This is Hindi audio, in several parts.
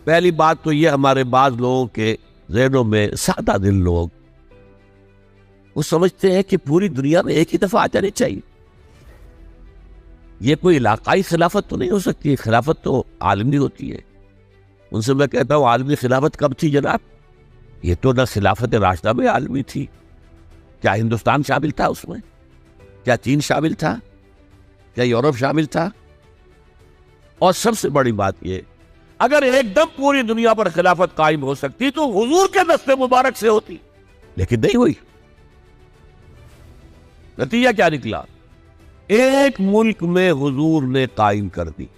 पहली बात तो ये, हमारे बाज लोगों के ज़हनों में, सादा दिल लोग, वो समझते हैं कि पूरी दुनिया में एक ही दफा आ जानी चाहिए। ये कोई इलाकाई खिलाफत तो नहीं हो सकती, खिलाफत तो आलमी होती है। उनसे मैं कहता हूँ, आलमी खिलाफत कब थी जनाब? ये तो ना खिलाफत राशिदा में आलमी थी। क्या हिंदुस्तान शामिल था उसमें? क्या चीन शामिल था? क्या यूरोप शामिल था? और सबसे बड़ी बात ये, अगर एकदम पूरी दुनिया पर खिलाफत कायम हो सकती तो हुजूर के दस्ते मुबारक से होती, लेकिन नहीं हुई। नतीजा क्या निकला? एक मुल्क में हुजूर ने कायम कर दी,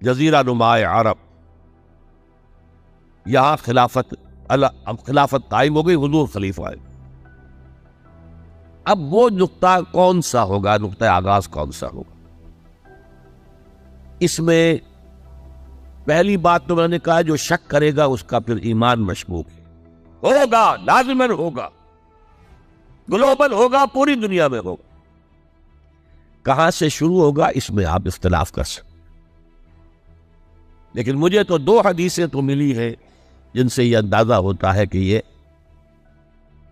जजीरा नुमाए अरब, यहां खिलाफत कायम हो गई, हुजूर खलीफा है। अब वो नुक्ता कौन सा होगा, नुक्ता आगाज कौन सा होगा? इसमें पहली बात तो मैंने कहा, जो शक करेगा उसका फिर ईमान मशकूक है। होगा, लाजिमन होगा, ग्लोबल होगा, पूरी दुनिया में होगा। कहां से शुरू होगा इसमें आप इख्तिलाफ कर सकते, लेकिन मुझे तो दो हदीसें तो मिली है जिनसे यह अंदाजा होता है कि ये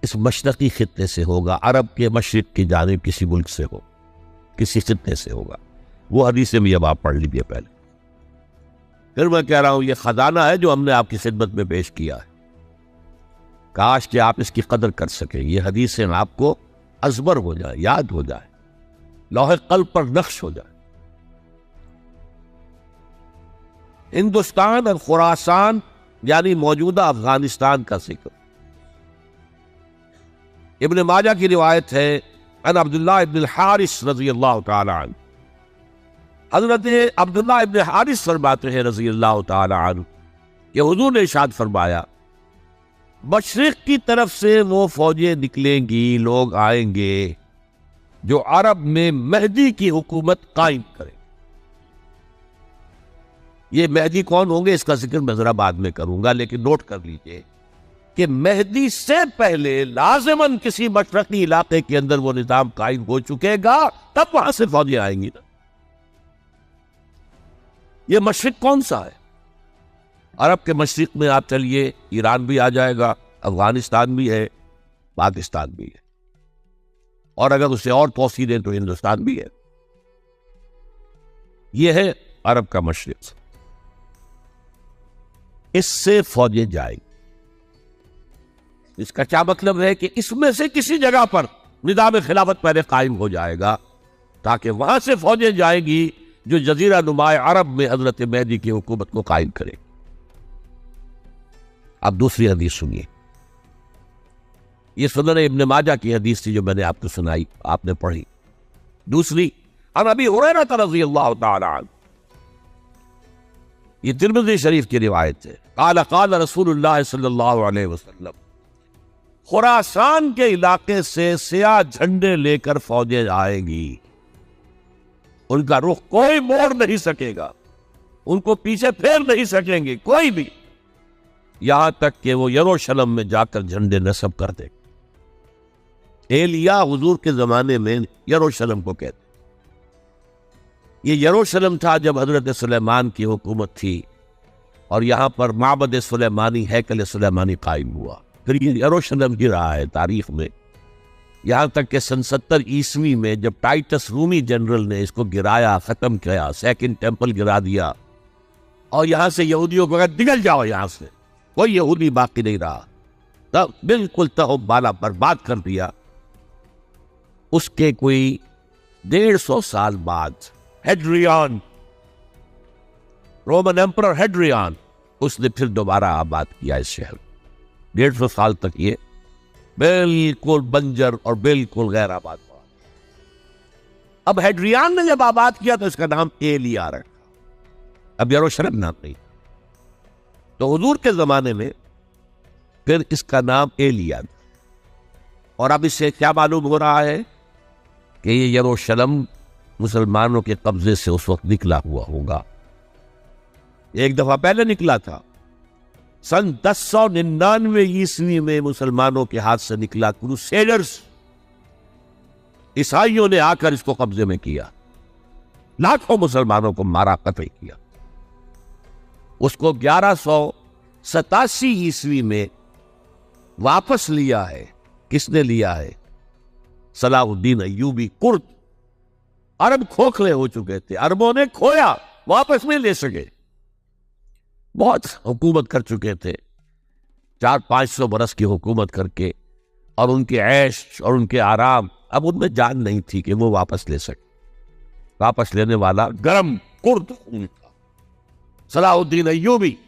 इस मशरकी खित्ते से होगा, अरब के मशरिक की जानिब किसी मुल्क से हो, किसी खित्ते से होगा। वो हदीसें भी अब आप पढ़ लीजिए पहले। फिर मैं कह रहा हूं, ये खजाना है जो हमने आपकी खिदमत में पेश किया है, काश कि आप इसकी कदर कर सके। ये हदीसें आपको अजबर हो जाए, याद हो जाए, लौहे कल्ब पर नक्श हो जाए। हिंदुस्तान और खुरासान यानी मौजूदा अफगानिस्तान का जिक्र इब्न माजा की रिवायत है, अन अब्दुल्लाह इब्न हारिस रज़ी अल्लाह तआला अन्हु, हज़रत अब्दुल्लाह इब्न हारिस फरमाते हैं रज़ी अल्लाह तआला अन्हु कि हुज़ूर ने इरशाद फरमाया, मशरिक की तरफ से वो फौजें निकलेंगी, लोग आएंगे जो अरब में मेहदी की हुकूमत कायम करें। ये मेहदी कौन होंगे इसका जिक्र मैं जरा बाद में करूंगा, लेकिन नोट कर लीजिए कि मेहदी से पहले लाजिमन किसी मशरकी इलाके के अंदर वो निजाम कायम हो चुकेगा, तब वहां से फौजें आएंगी ना। ये मशरिक कौन सा है? अरब के मशरिक में आप चलिए, ईरान भी आ जाएगा, अफगानिस्तान भी है, पाकिस्तान भी है, और अगर उसे और तौसीह दें तो हिंदुस्तान भी है। यह है अरब का मशरिक, इससे फौजें जाएंगी। इसका क्या मतलब है कि इसमें से किसी जगह पर निज़ाम खिलाफत पहले कायम हो जाएगा, ताकि वहां से फौजें जाएंगी जो जजीरा नुमाए अरब में हजरत मेहदी की हुकूमत को कायम करे। अब दूसरी हदीस सुनिए, ये सुनन इब्न माजा की हदीस थी जो मैंने आपको सुनाई, आपने पढ़ी। दूसरी, अन अबी हुरैरा रज़ियल्लाहु तआला अन्हु, ये तिर्मिज़ी शरीफ की रिवायत है, क़ाल क़ाल रसूलुल्लाह सल्लल्लाहु अलैहि वसल्लम, खुरासान के इलाके से सियाह झंडे लेकर फौजें आएगी, उनका रुख कोई मोड़ नहीं सकेगा, उनको पीछे फेर नहीं सकेंगे कोई भी, यहां तक कि वो यरूशलेम में जाकर झंडे नस्ब कर दे। एलिया हुजूर के जमाने में यरूशलेम को कहते, ये यरूशलेम था जब हजरत सुलेमान की हुकूमत थी, और यहां पर माबद सुलेमानी, हैकल सुलेमानी कायम हुआ। फिर ये यरूशलेम ही रहा है तारीख में, यहां तक कि सन 70 ईस्वी में जब टाइटस रूमी जनरल ने इसको गिराया, खत्म किया, सेकंड टेंपल गिरा दिया, और यहां से यहूदियों को निकल जाओ, यहां से कोई यहूदी बाकी नहीं रहा, तब बिल्कुल तहबाला बर्बाद कर दिया। उसके कोई 150 साल बाद हेड्रियन, रोमन एम्परर हेड्रियन, उसने फिर दोबारा आबाद किया इस शहर। 150 साल तक ये बिल्कुल बंजर और बिल्कुल गैर आबाद हुआ। अब हेड्रियन ने जब आबाद किया तो इसका नाम एलिया रखा, अब यरूशलेम नाम नहीं। तो हुजूर के जमाने में फिर इसका नाम एलिया, और अब इससे क्या मालूम हो रहा है कि ये यरूशलेम मुसलमानों के कब्जे से उस वक्त निकला हुआ होगा। एक दफा पहले निकला था, सन 1099 ईस्वी में मुसलमानों के हाथ से निकला, क्रूसेडर्स, ईसाइयों ने आकर इसको कब्जे में किया, लाखों मुसलमानों को मारा, कत्ल किया। उसको 1187 ईस्वी में वापस लिया है। किसने लिया है? Salahuddin Ayyubi Kurd. अरब खोखले हो चुके थे, अरबों ने खोया, वापस नहीं ले सके। बहुत हुकूमत कर चुके थे, 400-500 बरस की हुकूमत करके, और उनके ऐश और उनके आराम अब उनमें जान नहीं थी कि वो वापस ले सके। वापस लेने वाला गरम कुर्द खून था, सलाहुद्दीन अय्यूबी।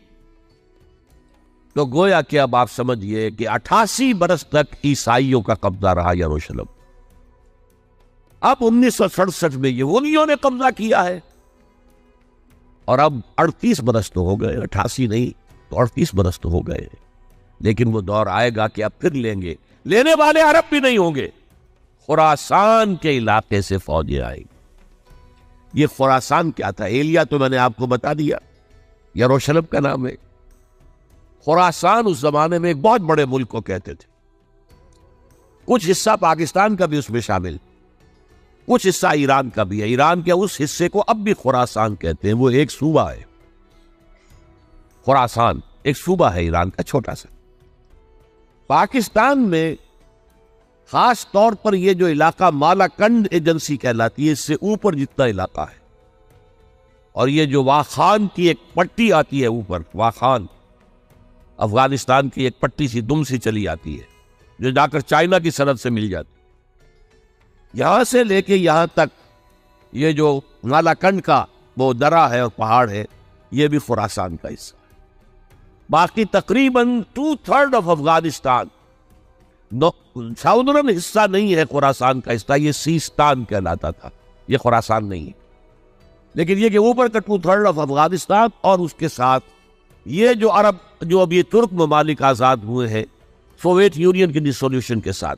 तो गोया कि अब आप समझिए कि 88 बरस तक ईसाइयों का कब्जा रहा यरूशलेम। अब 1967 में यहूदियों ने कब्जा किया है, और अब 38 बरस तो हो गए, 88 नहीं तो 38 बरस तो हो गए। लेकिन वो दौर आएगा कि अब फिर लेंगे। लेने वाले अरब भी नहीं होंगे, खुरासान के इलाके से फौजें आएंगी। ये खुरासान क्या था? एलिया तो मैंने आपको बता दिया, यरूशलेम का नाम है। खुरासान उस जमाने में एक बहुत बड़े मुल्क को कहते थे। कुछ हिस्सा पाकिस्तान का भी उसमें शामिल, कुछ हिस्सा ईरान का भी है। ईरान के उस हिस्से को अब भी खुरासान कहते हैं, वो एक सूबा है। खुरासान एक सूबा है ईरान का, छोटा सा। पाकिस्तान में खास तौर पर यह जो इलाका मालाकंड एजेंसी कहलाती है, इससे ऊपर जितना इलाका है, और ये जो वाखान की एक पट्टी आती है ऊपर, वाखान अफगानिस्तान की एक पट्टी सी दुम सी चली आती है, जो जाकर चाइना की सरहद से मिल जाती है। यहां से लेके यहां तक ये जो मालाकंड का वो दरा है और पहाड़ है, ये भी खुरासान का हिस्सा है। बाकी तकरीबन 2/3 ऑफ अफगानिस्तान साउदर्न हिस्सा नहीं है खुरासान का हिस्सा, ये सीस्तान कहलाता था, ये खुरासान नहीं है। लेकिन ये कि ऊपर का 2/3 ऑफ अफगानिस्तान, और उसके साथ ये जो अरब, जो अब ये तुर्क ममालिक आजाद हुए हैं सोवियत यूनियन के डिसोल्यूशन के साथ,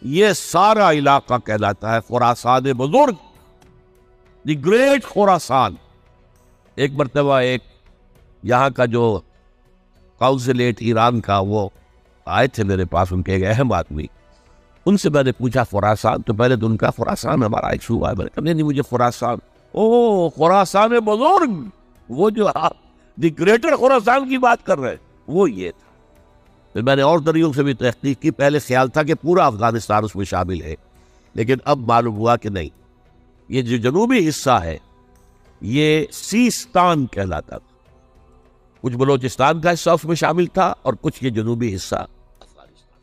ये सारा इलाका कहलाता है खुरासान बुजुर्ग, द ग्रेट खुरासान। एक मरतबा एक यहाँ का जो काउंसिलेट ईरान का, वो आए थे मेरे पास, उनके एक अहम आदमी। उनसे मैंने पूछा खुरासान, तो पहले तो उनका खुरासान हमारा एक सूबा है। मैंने कहा नहीं, मुझे खुरासान, ओ खुरासान बुजुर्ग, वो जो आप द ग्रेटर खुरासान की बात कर रहे हैं, वो ये था। फिर मैंने और तरीकों से भी तहकीक की। पहले ख्याल था कि पूरा अफगानिस्तान उसमें शामिल है, लेकिन अब मालूम हुआ कि नहीं, ये जो जनूबी हिस्सा है ये सीस्तान कहलाता था। कुछ बलोचिस्तान का हिस्सा उसमें शामिल था, और कुछ ये जनूबी हिस्सा अफगानिस्तान।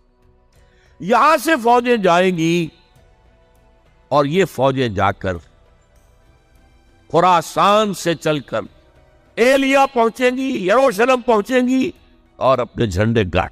यहां से फौजें जाएंगी, और ये फौजें जाकर खुरासान से चलकर एलिया पहुंचेंगी, यरूशलेम पहुंचेंगी, और अपने झंडे गाड़